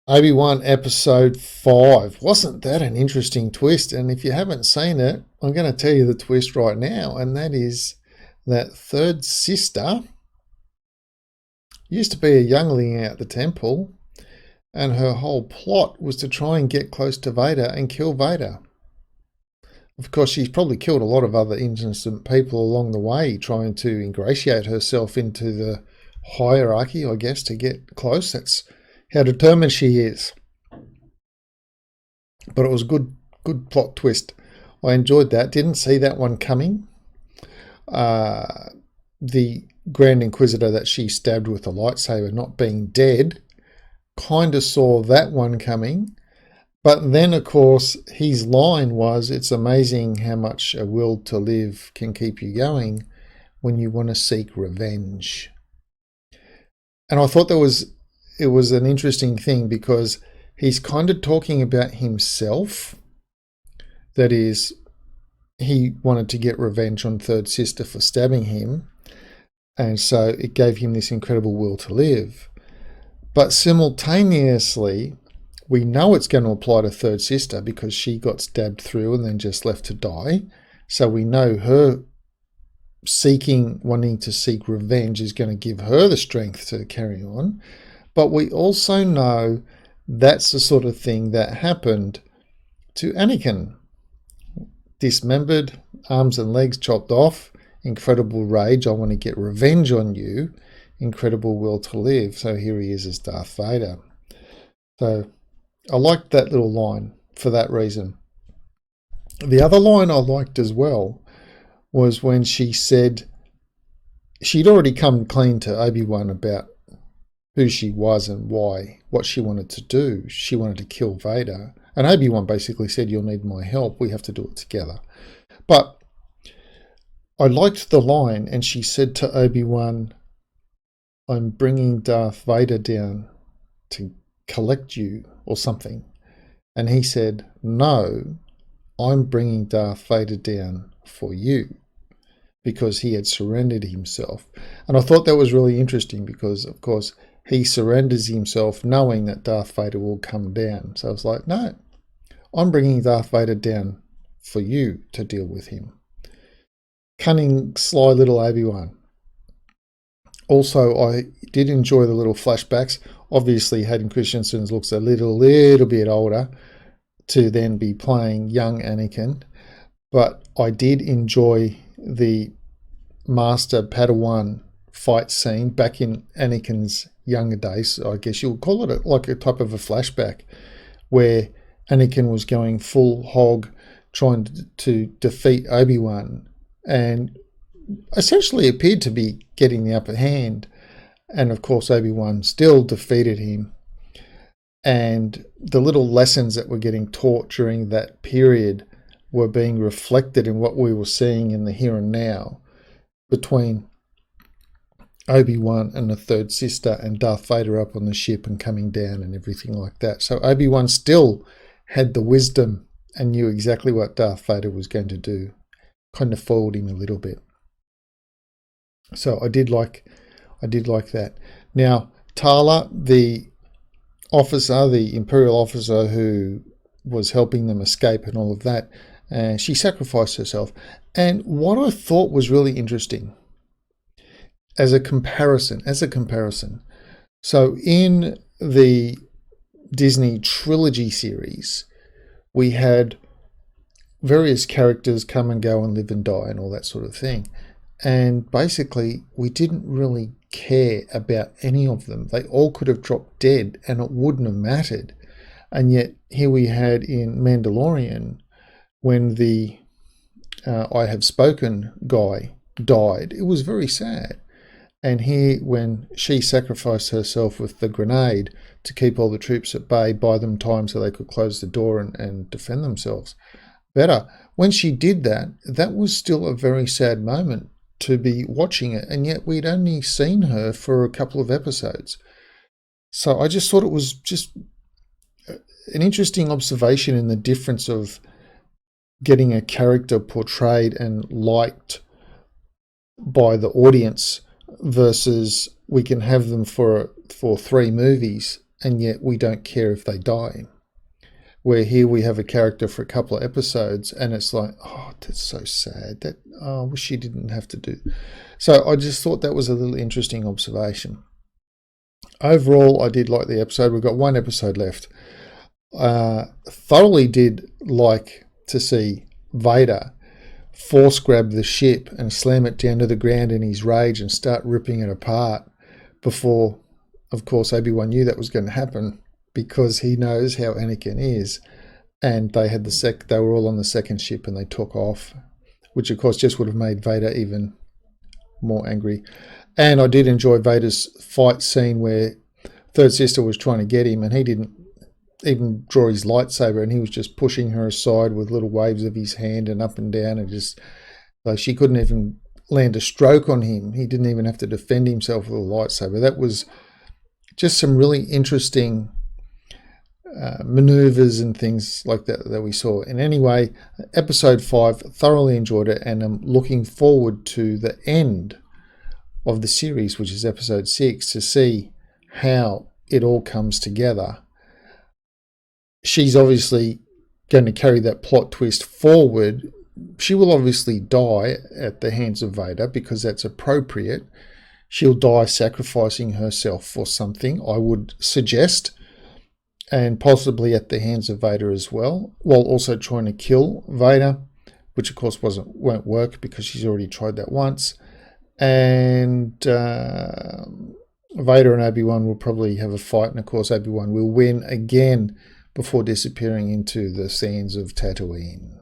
Obi-Wan Episode 5. Wasn't that an interesting twist? And if you haven't seen it, I'm going to tell you the twist right now, and that is that third sister used to be a youngling out the temple, and her whole plot was to try and get close to Vader and kill Vader. Of course, she's probably killed a lot of other innocent people along the way, trying to ingratiate herself into the hierarchy, I guess, to get close. That's how determined she is. But it was a good plot twist. I enjoyed that. Didn't see that one coming. The Grand Inquisitor that she stabbed with a lightsaber not being dead, kind of saw that one coming. But then, of course, his line was, "It's amazing how much a will to live can keep you going when you want to seek revenge." And I thought it was an interesting thing because he's kind of talking about himself. That is, he wanted to get revenge on Third Sister for stabbing him, and so it gave him this incredible will to live. But simultaneously, we know it's going to apply to Third Sister because she got stabbed through and then just left to die. So we know her wanting to seek revenge is going to give her the strength to carry on. But we also know that's the sort of thing that happened to Anakin. Dismembered, arms and legs chopped off, incredible rage, I want to get revenge on you, incredible will to live. So here he is as Darth Vader. So I liked that little line for that reason. The other line I liked as well was when she said she'd already come clean to Obi-Wan about who she was and why, what she wanted to do. She wanted to kill Vader. And Obi-Wan basically said, "You'll need my help. We have to do it together." But I liked the line, and she said to Obi-Wan, "I'm bringing Darth Vader down to collect you," or something. And he said, "No, I'm bringing Darth Vader down for you," because he had surrendered himself. And I thought that was really interesting because, of course, he surrenders himself knowing that Darth Vader will come down. So I was like, no, I'm bringing Darth Vader down for you to deal with him. Cunning, sly little Obi-Wan. Also, I did enjoy the little flashbacks. Obviously, Hayden Christensen looks a little bit older to then be playing young Anakin. But I did enjoy the Master Padawan fight scene back in Anakin's younger days. I guess you would call it like a type of a flashback where Anakin was going full hog trying to defeat Obi-Wan and essentially appeared to be getting the upper hand. And of course, Obi-Wan still defeated him. And the little lessons that were getting taught during that period were being reflected in what we were seeing in the here and now between Obi-Wan and the Third Sister and Darth Vader up on the ship and coming down and everything like that. So Obi-Wan still had the wisdom and knew exactly what Darth Vader was going to do. Kind of foiled him a little bit. So I did like that. Now, Tala, the officer, the Imperial officer who was helping them escape and all of that, she sacrificed herself. And what I thought was really interesting as a comparison. So in the Disney trilogy series, we had various characters come and go and live and die and all that sort of thing. And basically, we didn't really care about any of them. They all could have dropped dead and it wouldn't have mattered. And yet here we had in Mandalorian, when the I Have Spoken guy died, it was very sad. And here, when she sacrificed herself with the grenade to keep all the troops at bay, buy them time so they could close the door and defend themselves better. When she did that, that was still a very sad moment to be watching it. And yet we'd only seen her for a couple of episodes. So I just thought it was just an interesting observation in the difference of getting a character portrayed and liked by the audience versus we can have them for 3 movies and yet we don't care if they die. Where here we have a character for a couple of episodes and it's like, oh, that's so sad. That I wish she didn't have to do. So I just thought that was a little interesting observation. Overall, I did like the episode. We've got one episode left. Thoroughly did like to see Vader force grab the ship and slam it down to the ground in his rage and start ripping it apart before, of course, Obi-Wan knew that was going to happen, because he knows how Anakin is, and they had they were all on the second ship and they took off, which of course just would have made Vader even more angry. And I did enjoy Vader's fight scene where Third Sister was trying to get him and he didn't even draw his lightsaber and he was just pushing her aside with little waves of his hand and up and down, and just like she couldn't even land a stroke on him. He didn't even have to defend himself with a lightsaber. That was just some really interesting maneuvers and things like that we saw. And anyway, episode 5, thoroughly enjoyed it, and I'm looking forward to the end of the series, which is episode 6, to see how it all comes together. She's obviously going to carry that plot twist forward. She will obviously die at the hands of Vader because that's appropriate. She'll die sacrificing herself for something, I would suggest, and possibly at the hands of Vader as well, while also trying to kill Vader, which of course won't work because she's already tried that once. And Vader and Obi-Wan will probably have a fight, and of course Obi-Wan will win again before disappearing into the sands of Tatooine.